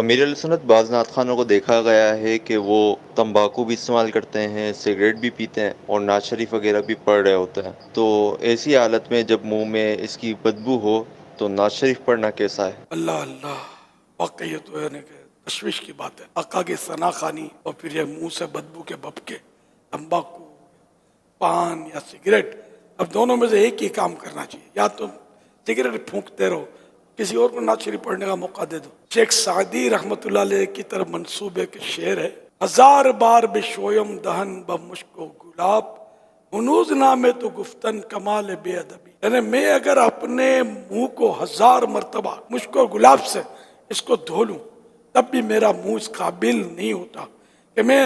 امیر علیہ سنت بعض نعت خوانوں کو دیکھا گیا ہے کہ وہ تمباکو بھی استعمال کرتے ہیں، سگریٹ بھی پیتے ہیں اور نعت شریف وغیرہ بھی پڑھ رہے ہوتے ہیں۔ تو ایسی حالت میں جب منہ میں اس کی بدبو ہو تو نعت شریف پڑھنا کیسا ہے؟ اللہ اللہ، واقعی یہ تو ہے کہ تشویش کی بات ہے۔ آقا کی ثنا خوانی اور پھر یہ منہ سے بدبو کے بھپکے، تمباکو، پان یا سگریٹ، اب دونوں میں سے ایک ہی کام کرنا چاہیے، یا تو سگریٹ پھونکتے رہو، کسی اور کو نعت شریف پڑھنے کا موقع دے دو۔ شیخ سعدی رحمۃ اللہ علیہ کی طرف منسوب ہے کہ شعر ہے، ہزار بار بشویم دہن بمشک و گلاب، ہنوز نامے تو گفتن کمال بے ادبی، یعنی میں اگر اپنے منہ کو ہزار مرتبہ مشک اور گلاب سے اس کو دھو لوں تب بھی میرا منہ اس قابل نہیں ہوتا کہ میں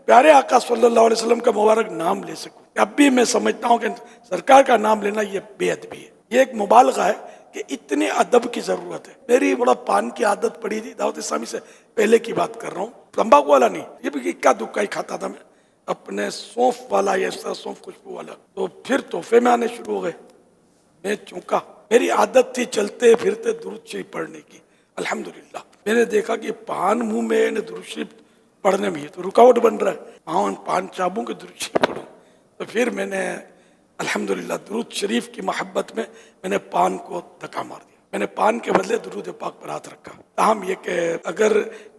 پیارے آقا صلی اللہ علیہ وسلم کا مبارک نام لے سکوں۔ اب بھی میں سمجھتا ہوں کہ سرکار کا نام لینا یہ بے ادبی ہے، یہ ایک مبالغہ ہے کہ اتنے ادب کی ضرورت ہے۔ میری بڑا پان کی عادت پڑی تھی، دعوت اسلامی سے پہلے کی بات کر رہا ہوں، تمباکو والا نہیں، یہ بھی اکا دکا ہی کھاتا تھا میں، اپنے سونف والا یا اس طرح سونف خوشبو والا، تو پھر تحفے میں آنے شروع ہو گئے، میں چونکا، میری عادت تھی چلتے پھرتے درود شریف پڑھنے کی، الحمدللہ میں نے دیکھا کہ پان منہ میں درود شریف پڑھنے میں یہ تو رکاوٹ بن رہا ہے، پان چابوں کے درود شریف پڑھوں، تو پھر میں نے الحمدللہ درود شریف کی محبت میں نے پان کو دھکا مار دیا، میں نے پان کے بدلے درود پاک پر ہاتھ رکھا۔ تاہم یہ کہ اگر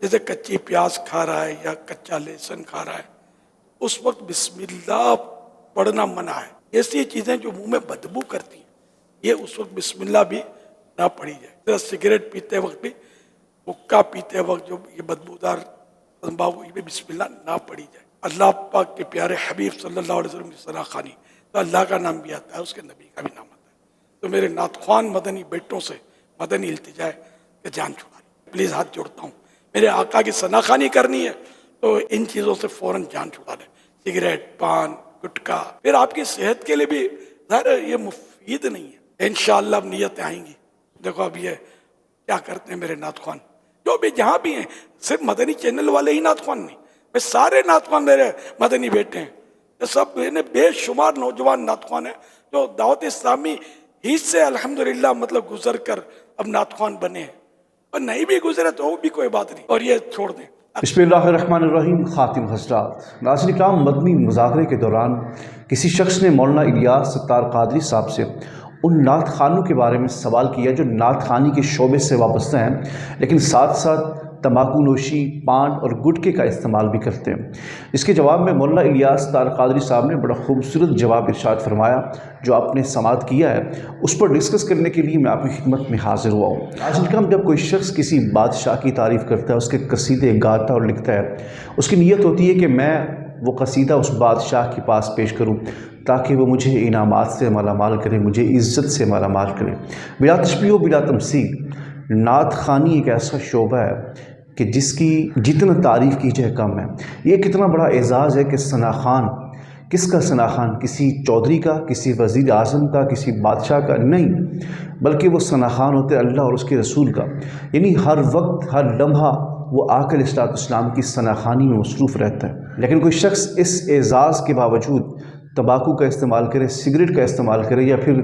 جیسے کچی پیاز کھا رہا ہے یا کچا لہسن کھا رہا ہے اس وقت بسم اللہ پڑھنا منع ہے۔ ایسی چیزیں جو منہ میں بدبو کرتی ہیں یہ اس وقت بسم اللہ بھی نہ پڑھی جائے، جیسے سگریٹ پیتے وقت بھی، حقہ پیتے وقت جو یہ بدبودار تمباکو، یہ بھی بسم اللہ نہ پڑھی جائے۔ اللہ پاک کے پیارے حبیب صلی اللہ علیہ وسلم کی ثنا خوانی تو اللہ کا نام بھی آتا ہے، اس کے نبی کا بھی نام آتا ہے، تو میرے نعت خوان مدنی بیٹوں سے مدنی التجا ہے کہ جان چھڑا لیں، پلیز ہاتھ جوڑتا ہوں، میرے آقا کی ثنا خوانی کرنی ہے تو ان چیزوں سے فوراً جان چھڑا لیں، سگریٹ، پان، گٹکا، پھر آپ کی صحت کے لیے بھی ظاہر ہے یہ مفید نہیں ہے۔ انشاءاللہ اب نیتیں آئیں گی، دیکھو اب یہ کیا کرتے ہیں میرے نعت خوان جو بھی جہاں بھی ہیں، صرف مدنی چینل والے ہی نعت خوان نہیں، میں سارے نعت خوان میرے مدنی بیٹے ہیں، یہ سب بے شمار نوجوان نعت خوان ہیں جو دعوت اسلامی ہی سے الحمدللہ مطلب گزر کر اب نعت خوان بنے ہیں، اور نہیں بھی گزرے تو وہ بھی کوئی بات نہیں، اور یہ چھوڑ دیں۔ بسم اللہ الرحمن الرحیم۔ خاتم حضرات، ناظرین کرام، مدنی مذاکرے کے دوران کسی شخص نے مولانا الیاس ستار قادری صاحب سے ان نعت خوانوں کے بارے میں سوال کیا جو نعت خوانی کے شعبے سے وابستہ ہیں لیکن ساتھ ساتھ تمباکو نوشی، پان اور گٹکے کا استعمال بھی کرتے ہیں۔ اس کے جواب میں مولانا الیاس ستار قادری صاحب نے بڑا خوبصورت جواب ارشاد فرمایا جو آپ نے سماعت کیا ہے، اس پر ڈسکس کرنے کے لیے میں آپ کی خدمت میں حاضر ہوا ہوں۔ ناظرین کرام، جب کوئی شخص کسی بادشاہ کی تعریف کرتا ہے، اس کے قصیدے گاتا اور لکھتا ہے، اس کی نیت ہوتی ہے کہ میں وہ قصیدہ اس بادشاہ کے پاس پیش کروں تاکہ وہ مجھے انعامات سے مالا مال کرے، مجھے عزت سے مالا مال کرے۔ بلا تشبیہ و بلا تمثیل، نعت خوانی ایک ایسا شعبہ ہے کہ جس کی جتنا تعریف کی جائے کم ہے۔ یہ کتنا بڑا اعزاز ہے کہ ثنا خوان، کس کا ثنا خوان؟ کسی چودھری کا، کسی وزیر اعظم کا، کسی بادشاہ کا نہیں، بلکہ وہ ثنا خوان ہوتے اللہ اور اس کے رسول کا، یعنی ہر وقت ہر لمحہ وہ آقا علیہ السلام کی ثنا خوانی میں مصروف رہتا ہے۔ لیکن کوئی شخص اس اعزاز کے باوجود تمباکو کا استعمال کرے، سگریٹ کا استعمال کرے یا پھر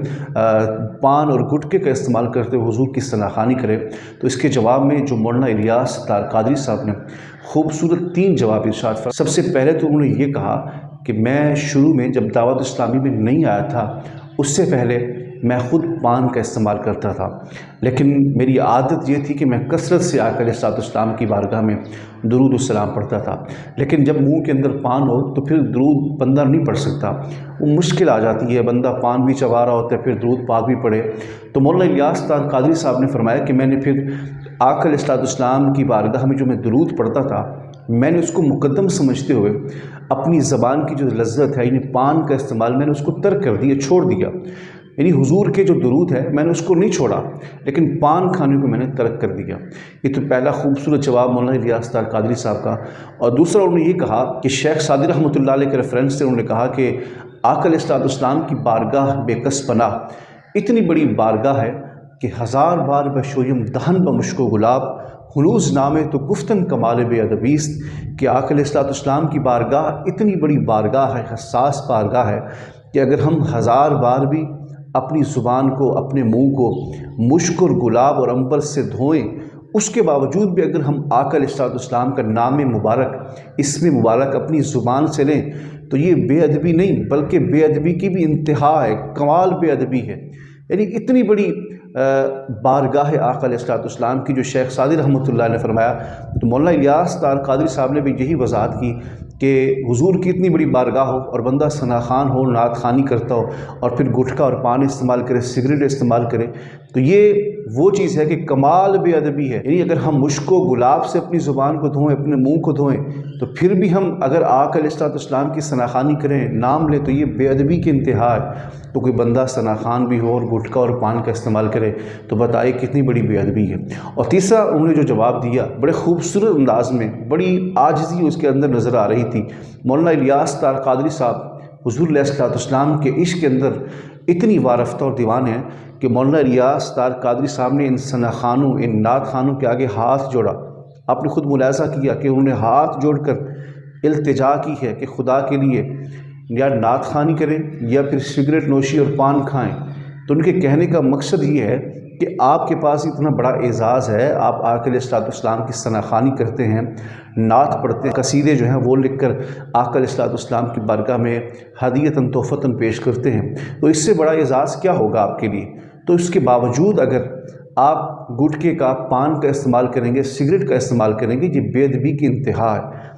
پان اور گٹکے کا استعمال کرتے ہوئے حضور کی ثنا خوانی کرے، تو اس کے جواب میں جو مولانا الیاس ستار قادری صاحب نے خوبصورت 3 جواب ارشاد فرمائے۔ سب سے پہلے تو انہوں نے یہ کہا کہ میں شروع میں جب دعوت اسلامی میں نہیں آیا تھا اس سے پہلے میں خود پان کا استعمال کرتا تھا، لیکن میری عادت یہ تھی کہ میں کثرت سے آقا علیہ السلام کی بارگاہ میں درود السلام پڑھتا تھا، لیکن جب منہ کے اندر پان ہو تو پھر درود بندہ نہیں پڑھ سکتا، وہ مشکل آ جاتی ہے، بندہ پان بھی چبا رہا ہوتا ہے پھر درود پاک بھی پڑھے۔ تو مولانا الیاس ستار قادری صاحب نے فرمایا کہ میں نے پھر آقا علیہ السلام کی بارگاہ میں جو میں درود پڑھتا تھا، میں نے اس کو مقدم سمجھتے ہوئے اپنی زبان کی جو لذت ہے، یعنی پان کا استعمال، میں نے اس کو ترک کر دیا، چھوڑ دیا، یعنی حضور کے جو درود ہے میں نے اس کو نہیں چھوڑا لیکن پان کھانے کو میں نے ترک کر دیا۔ یہ تو پہلا خوبصورت جواب مولانا الیاس ستار قادری صاحب کا۔ اور دوسرا انہوں نے یہ کہا کہ شیخ سعدی رحمۃ اللہ علیہ کے ریفرنس سے انہوں نے کہا کہ آقا علیہ السلام کی بارگاہ بے کس پناہ، اتنی بڑی بارگاہ ہے کہ 1000 بار بشویم دہن بمشک و گلاب، ہنوز نامے تو گفتن کمال بے ادبیست، کہ آقا علیہ السلام کی بارگاہ اتنی بڑی بارگاہ ہے، حساس بارگاہ ہے کہ اگر ہم 1000 بار بھی اپنی زبان کو، اپنے منہ کو مشک اور گلاب اور عنبر سے دھوئیں اس کے باوجود بھی اگر ہم آقا علیہ الصلوۃ والسلام کا نام مبارک، اسم مبارک اپنی زبان سے لیں تو یہ بے ادبی نہیں بلکہ بے ادبی کی بھی انتہا ہے، کمال بے ادبی ہے۔ یعنی اتنی بڑی بارگاہ آقا علیہ الصلوۃ والسلام کی جو شیخ سعدی رحمۃ اللہ نے فرمایا، تو مولانا الیاس تار قادری صاحب نے بھی یہی وضاحت کی کہ حضور کی اتنی بڑی بارگاہ ہو اور بندہ ثنا خوان ہو، نعت خوانی کرتا ہو اور پھر گٹکا اور پان استعمال کرے، سگریٹ استعمال کرے، تو یہ وہ چیز ہے کہ کمال بے ادبی ہے۔ یعنی اگر ہم مشک و گلاب سے اپنی زبان کو دھوئیں، اپنے منہ کو دھوئیں، تو پھر بھی ہم اگر آقا علیہ الصلوۃ والسلام کی ثنا خوانی کریں، نام لیں، تو یہ بے ادبی کی انتہا ہے۔ تو کوئی بندہ ثنا خوان بھی ہو اور گٹکا اور پان کا استعمال کرے تو بتائے کتنی بڑی بے ادبی ہے۔ اور تیسرا انہوں نے جو جواب دیا بڑے خوبصورت انداز میں، بڑی عاجزی اس کے اندر نظر آ رہی تھی۔ مولانا الیاس تار قادری صاحب حضور علیہ الصلوۃ والسلام کے عشق کے اندر اتنی وارفتہ اور دیوان ہیں کہ مولانا الیاس تار قادری صاحب نے ان ثنا خوانوں، ان نعت خوانوں کے آگے ہاتھ جوڑا۔ آپ نے خود ملاحظہ کیا کہ انہوں نے ہاتھ جوڑ کر التجا کی ہے کہ خدا کے لیے یا نعت خوانی کریں یا پھر سگریٹ نوشی اور پان کھائیں۔ تو ان کے کہنے کا مقصد یہ ہے کہ آپ کے پاس اتنا بڑا اعزاز ہے، آپ آقا علیہ الصلوۃ والسلام کی ثنا خوانی کرتے ہیں، نعت پڑھتے ہیں، قصیدے جو ہیں وہ لکھ کر آقا علیہ الصلوۃ والسلام کی بارگاہ میں ہدیۃً تحفتاً پیش کرتے ہیں، تو اس سے بڑا اعزاز کیا ہوگا آپ کے لیے؟ تو اس کے باوجود اگر آپ گٹکے کا، پان کا استعمال کریں گے، سگریٹ کا استعمال کریں گے، یہ بے ادبی کی انتہا ہے۔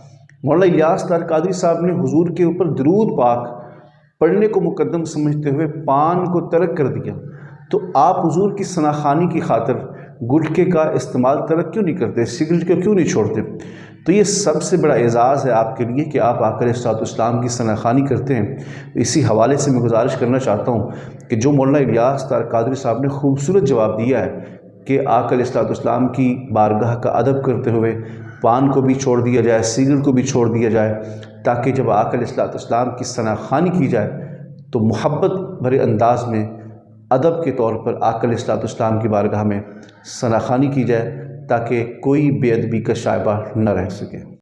مولانا الیاس تار قادری صاحب نے حضور کے اوپر درود پاک پڑھنے کو مقدم سمجھتے ہوئے پان کو ترک کر دیا، تو آپ حضور کی ثنا خوانی کی خاطر گٹکے کا استعمال ترک کیوں نہیں کرتے، سگریٹ کو کیوں نہیں چھوڑتے؟ تو یہ سب سے بڑا اعزاز ہے آپ کے لیے کہ آپ آقا علیہ الصلوۃ والسلام کی ثنا خوانی کرتے ہیں۔ اسی حوالے سے میں گزارش کرنا چاہتا ہوں کہ جو مولانا الیاس تار قادری صاحب نے خوبصورت جواب دیا ہے کہ آقا علیہ الصلوۃ والسلام کی بارگاہ کا ادب کرتے ہوئے پان کو بھی چھوڑ دیا جائے، سگریٹ کو بھی چھوڑ دیا جائے، تاکہ جب آقا علیہ الصلوۃ والسلام کی ثنا خوانی کی جائے تو محبت بھرے انداز میں ادب کے طور پر آقا علیہ الصلوۃ والسلام کی بارگاہ میں ثنا خوانی کی جائے، تاکہ کوئی بے ادبی کا شائبہ نہ رہ سکے۔